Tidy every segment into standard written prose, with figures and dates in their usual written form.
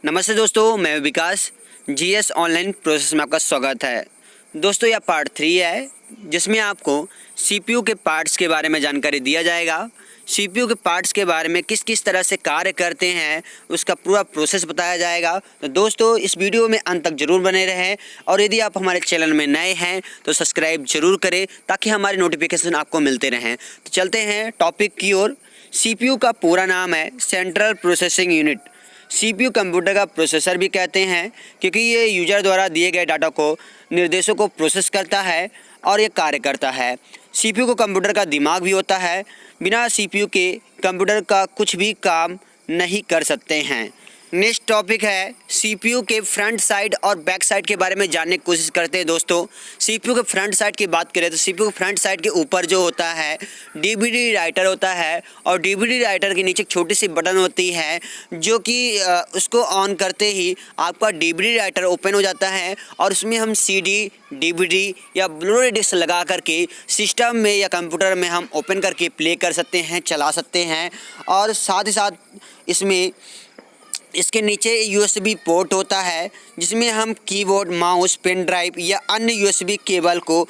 नमस्ते दोस्तों, मैं विकास। जीएस ऑनलाइन प्रोसेस में आपका स्वागत है। दोस्तों, यह पार्ट 3 है जिसमें आपको सीपीयू के पार्ट्स के बारे में जानकारी दिया जाएगा। सीपीयू के पार्ट्स के बारे में किस किस तरह से कार्य करते हैं उसका पूरा प्रोसेस बताया जाएगा। तो दोस्तों, इस वीडियो में अंत तक जरूर बने रहें और यदि आप हमारे चैनल में नए हैं तो सब्सक्राइब जरूर करें ताकि हमारे नोटिफिकेशन आपको मिलते रहें। तो चलते हैं टॉपिक की ओर। सीपीयू का पूरा नाम है central processing unit. CPU computer का प्रोसेसर भी कहते हैं क्योंकि ये यूजर द्वारा दिए गए डाटा को निर्देशों को प्रोसेस करता है और ये कार्य करता है। सीपीयू को कंप्यूटर का दिमाग भी होता है। बिना सीपीयू के कंप्यूटर का कुछ भी काम नहीं कर सकते हैं। नेक्स्ट टॉपिक है सीपीयू के फ्रंट साइड और बैक साइड के बारे में जानने की कोशिश करते हैं। दोस्तों, सीपीयू के फ्रंट साइड की बात करें तो सीपीयू के फ्रंट साइड के ऊपर जो होता है डीवीडी राइटर होता है और डीवीडी राइटर के नीचे एक छोटी सी बटन होती है जो कि उसको ऑन करते ही आपका डीवीडी राइटर ओपन हो जाता है और उसमें हम सीडी, डीवीडी या ब्लूरे डिस्क लगा करके सिस्टम में या कंप्यूटर में हम ओपन करके प्ले कर सकते हैं, चला सकते हैं। और साथ ही साथ इसके नीचे यूएसबी पोर्ट होता है जिसमें हम कीबोर्ड, माउस, पेन ड्राइव या अन्य यूएसबी केबल को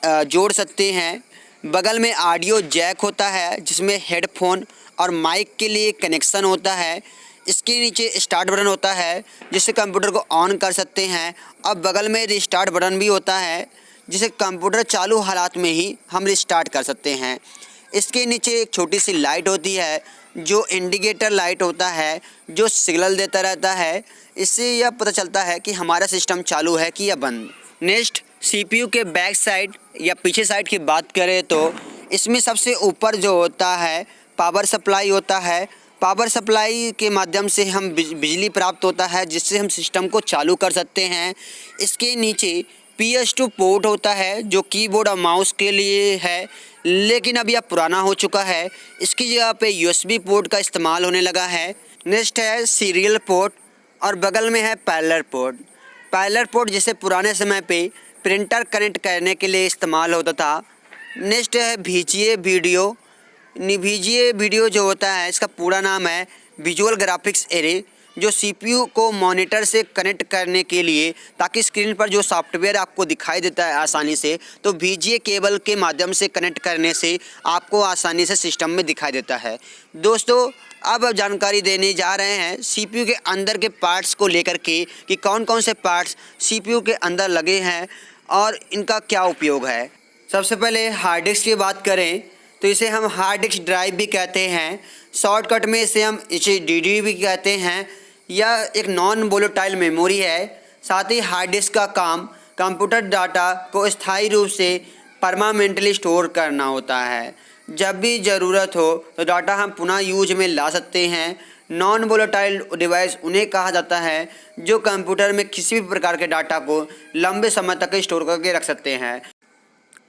जोड़ सकते हैं। बगल में ऑडियो जैक होता है जिसमें हेडफोन और माइक के लिए कनेक्शन होता है। इसके नीचे स्टार्ट बटन होता है जिससे कंप्यूटर को ऑन कर सकते हैं। अब बगल में रिस्टार्ट बटन भी होता है जिसे कंप्यूटर चालू हालात में ही हम रिस्टार्ट कर सकते हैं। इसके नीचे एक छोटी सी लाइट होती है जो इंडिकेटर लाइट होता है जो सिग्नल देता रहता है। इससे यह पता चलता है कि हमारा सिस्टम चालू है कि या बंद। नेक्स्ट, सीपीयू के बैक साइड या पीछे साइड की बात करें तो इसमें सबसे ऊपर जो होता है पावर सप्लाई होता है। पावर सप्लाई के माध्यम से हम बिजली प्राप्त होता है जिससे हम सिस्टम को चालू कर सकते हैं। इसके नीचे PS2 पोर्ट होता है जो कीबोर्ड और माउस के लिए है, लेकिन अब यह पुराना हो चुका है। इसकी जगह पे USB पोर्ट का इस्तेमाल होने लगा है। नेक्स्ट है सीरियल पोर्ट और बगल में है पैरेलल पोर्ट। पैरेलल पोर्ट जैसे पुराने समय पे प्रिंटर कनेक्ट करने के लिए इस्तेमाल होता था। नेक्स्ट है VGA वीडियो। VGA वीडियो जो होता है इसका पूरा नाम है विजुअल ग्राफिक्स एरे, जो सीपीयू को मॉनिटर से कनेक्ट करने के लिए ताकि स्क्रीन पर जो सॉफ्टवेयर आपको दिखाई देता है आसानी से, तो VGA केबल के माध्यम से कनेक्ट करने से आपको आसानी से सिस्टम में दिखाई देता है। दोस्तों, अब जानकारी देने जा रहे हैं सीपीयू के अंदर के पार्ट्स को लेकर के कि कौन कौन से पार्ट्स सीपीयू के अंदर लगे हैं और इनका क्या उपयोग है। सबसे पहले हार्ड डिस्क की बात करें तो इसे हम हार्ड डिस्क ड्राइव भी कहते हैं। शॉर्टकट में इसे हम DD भी कहते हैं। यह एक नॉन वोलेटाइल मेमोरी है। साथ ही हार्ड डिस्क का काम कंप्यूटर डाटा को स्थायी रूप से परमानेंटली स्टोर करना होता है। जब भी ज़रूरत हो तो डाटा हम पुनः यूज में ला सकते हैं। नॉन वोलेटाइल डिवाइस उन्हें कहा जाता है जो कंप्यूटर में किसी भी प्रकार के डाटा को लंबे समय तक स्टोर करके रख सकते हैं,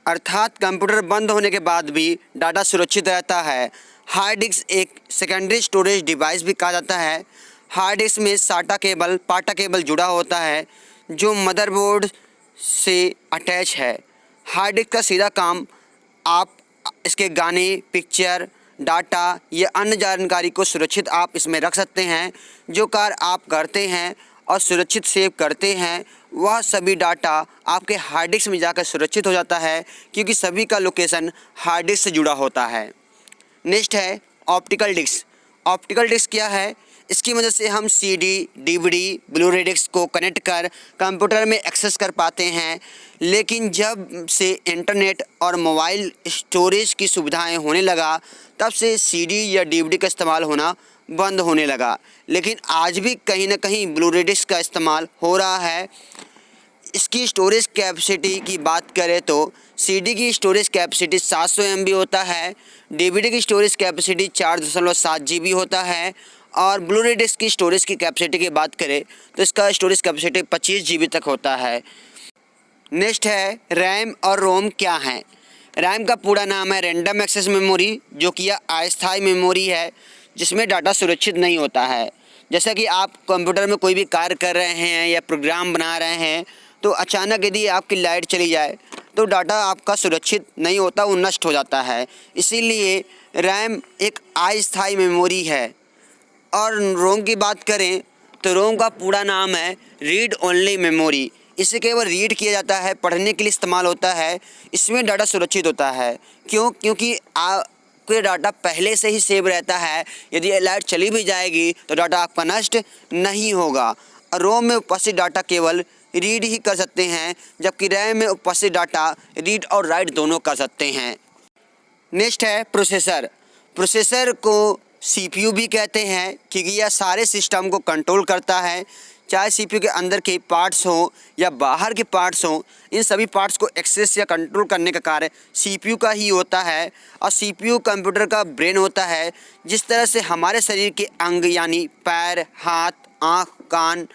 अर्थात कंप्यूटर बंद होने के बाद भी डाटा सुरक्षित रहता है। हार्ड डिस्क एक सेकेंडरी स्टोरेज डिवाइस भी कहा जाता है। हार्ड डिस्क में पाटा केबल जुड़ा होता है जो मदरबोर्ड से अटैच है। हार्ड डिस्क का सीधा काम आप इसके गाने, पिक्चर, डाटा या अन्य जानकारी को सुरक्षित आप इसमें रख सकते हैं। जो कार्य आप करते हैं और सुरक्षित सेव करते हैं वह सभी डाटा आपके हार्ड डिस्क में जाकर सुरक्षित हो जाता है क्योंकि सभी का लोकेशन हार्ड डिस्क से जुड़ा होता है। नेक्स्ट है ऑप्टिकल डिस्क। ऑप्टिकल डिस्क क्या है? इसकी मदद से हम CD, DVD, ब्लूरे डिस्क को कनेक्ट कर कंप्यूटर में एक्सेस कर पाते हैं। लेकिन जब से इंटरनेट और मोबाइल स्टोरेज की सुविधाएं होने लगा तब से CD या DVD का इस्तेमाल होना बंद होने लगा, लेकिन आज भी कहीं ना कहीं ब्लूरे डिस्क का इस्तेमाल हो रहा है। इसकी स्टोरेज कैपेसिटी की बात करें तो CD की स्टोरेज कैपेसिटी 700 MB होता है, DVD की स्टोरेज कैपेसिटी 4.7 GB होता है और ब्लूरे डिस्क की स्टोरेज की कैपेसिटी की बात करें तो इसका स्टोरेज कैपेसिटी 25 GB तक होता है। नेक्स्ट है रैम और रोम क्या है। रैम का पूरा नाम है रैंडम एक्सेस मेमोरी, जो कि यह अस्थायी मेमोरी है जिसमें डाटा सुरक्षित नहीं होता है। जैसा कि आप कंप्यूटर में कोई भी कार्य कर रहे हैं या प्रोग्राम बना रहे हैं तो अचानक यदि आपकी लाइट चली जाए तो डाटा आपका सुरक्षित नहीं होता, वो नष्ट हो जाता है। इसीलिए रैम एक अस्थायी मेमोरी है। और रोम की बात करें तो रोम का पूरा नाम है रीड ओनली मेमोरी। इसे केवल रीड किया जाता है, पढ़ने के लिए इस्तेमाल होता है। इसमें डाटा सुरक्षित होता है। क्योंकि आपके डाटा पहले से ही सेव रहता है। यदि लाइट चली भी जाएगी तो डाटा आपका नष्ट नहीं होगा। रोम में उपस्थित डाटा केवल रीड ही कर सकते हैं, जबकि रैम में उपस्थित डाटा रीड और राइट दोनों कर सकते हैं। नेक्स्ट है प्रोसेसर। प्रोसेसर को सीपीयू भी कहते हैं, क्योंकि यह सारे सिस्टम को कंट्रोल करता है। चाहे सीपीयू के अंदर के पार्ट्स हों या बाहर के पार्ट्स हों, इन सभी पार्ट्स को एक्सेस या कंट्रोल करने का कार्य सीपीयू का ही होता है। और सीपीयू कंप्यूटर का ब्रेन होता है। जिस तरह से हमारे शरीर के अंग यानी पैर, हाथ, आँख, कान,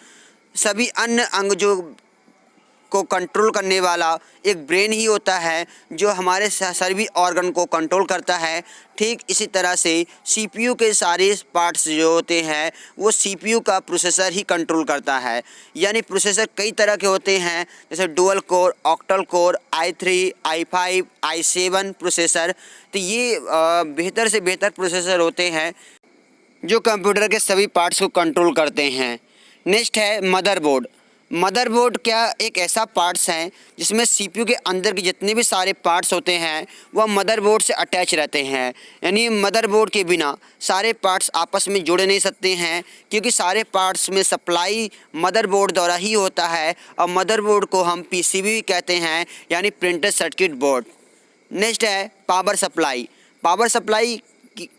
सभी अन्य अंग को कंट्रोल करने वाला एक ब्रेन ही होता है, जो हमारे सभी ऑर्गन को कंट्रोल करता है। ठीक इसी तरह से सीपीयू के सारे पार्ट्स जो होते हैं वो सीपीयू का प्रोसेसर ही कंट्रोल करता है। यानी प्रोसेसर कई तरह के होते हैं, जैसे dual core, octal core, i3, i5, i7 processor. तो ये बेहतर से बेहतर प्रोसेसर होते हैं जो कंप्यूटर के सभी पार्ट्स को कंट्रोल करते हैं। नेक्स्ट है मदरबोर्ड। मदरबोर्ड क्या एक ऐसा पार्ट्स है जिसमें सीपीयू के अंदर के जितने भी सारे पार्ट्स होते हैं वह मदरबोर्ड से अटैच रहते हैं। यानी मदरबोर्ड के बिना सारे पार्ट्स आपस में जुड़ नहीं सकते हैं, क्योंकि सारे पार्ट्स में सप्लाई मदरबोर्ड द्वारा ही होता है। और मदरबोर्ड को हम पीसीबी भी कहते हैं, यानी प्रिंटेड सर्किट बोर्ड। नेक्स्ट है पावर सप्लाई। पावर सप्लाई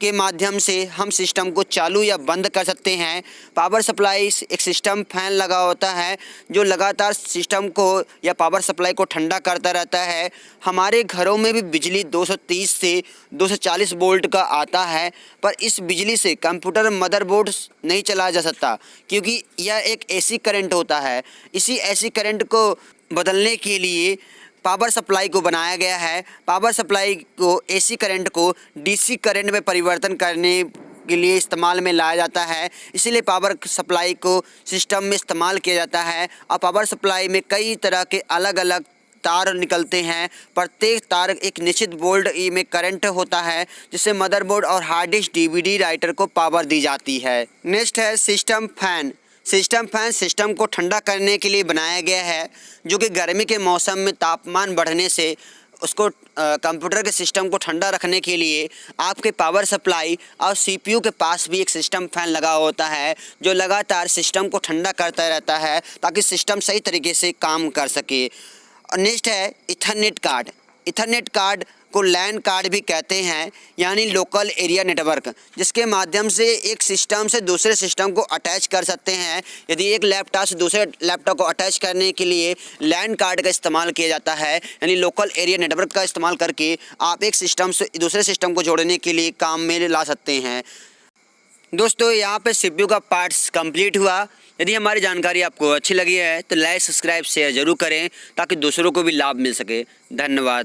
के माध्यम से हम सिस्टम को चालू या बंद कर सकते हैं। पावर सप्लाई एक सिस्टम फैन लगा होता है जो लगातार सिस्टम को या पावर सप्लाई को ठंडा करता रहता है। हमारे घरों में भी बिजली 230 से 240 वोल्ट का आता है, पर इस बिजली से कंप्यूटर मदरबोर्ड नहीं चलाया जा सकता, क्योंकि यह एक एसी करंट होता है। इसी एसी करंट को बदलने के लिए पावर सप्लाई को बनाया गया है। पावर सप्लाई को एसी करंट को डीसी करंट में परिवर्तन करने के लिए इस्तेमाल में लाया जाता है। इसीलिए पावर सप्लाई को सिस्टम में इस्तेमाल किया जाता है। और पावर सप्लाई में कई तरह के अलग अलग तार निकलते हैं। प्रत्येक तार एक निश्चित वोल्ट में करंट होता है, जिससे मदरबोर्ड और हार्ड डिस्क, डीवीडी राइटर को पावर दी जाती है। नेक्स्ट है system fan. System fan system को ठंडा करने के लिए बनाया गया है, जो कि गर्मी के मौसम में तापमान बढ़ने से उसको कंप्यूटर के सिस्टम को ठंडा रखने के लिए आपके पावर सप्लाई और सीपीयू के पास भी एक सिस्टम फैन लगा होता है, जो लगातार सिस्टम को ठंडा करता रहता है ताकि सिस्टम सही तरीके से काम कर सके। और नेक्स्ट है इथरनेट कार्ड। इथरनेट कार्ड को लैन कार्ड भी कहते हैं, यानी लोकल एरिया नेटवर्क, जिसके माध्यम से एक सिस्टम से दूसरे सिस्टम को अटैच कर सकते हैं। यदि एक लैपटॉप से दूसरे लैपटॉप को अटैच करने के लिए लैन कार्ड का इस्तेमाल किया जाता है, यानी लोकल एरिया नेटवर्क का इस्तेमाल करके आप एक सिस्टम से दूसरे सिस्टम को जोड़ने के लिए काम में ला सकते हैं। दोस्तों, यहाँ पे सीपीयू का पार्ट्स कंप्लीट हुआ। यदि हमारी जानकारी आपको अच्छी लगी है तो लाइक, सब्सक्राइब, शेयर जरूर करें, ताकि दूसरों को भी लाभ मिल सके। धन्यवाद।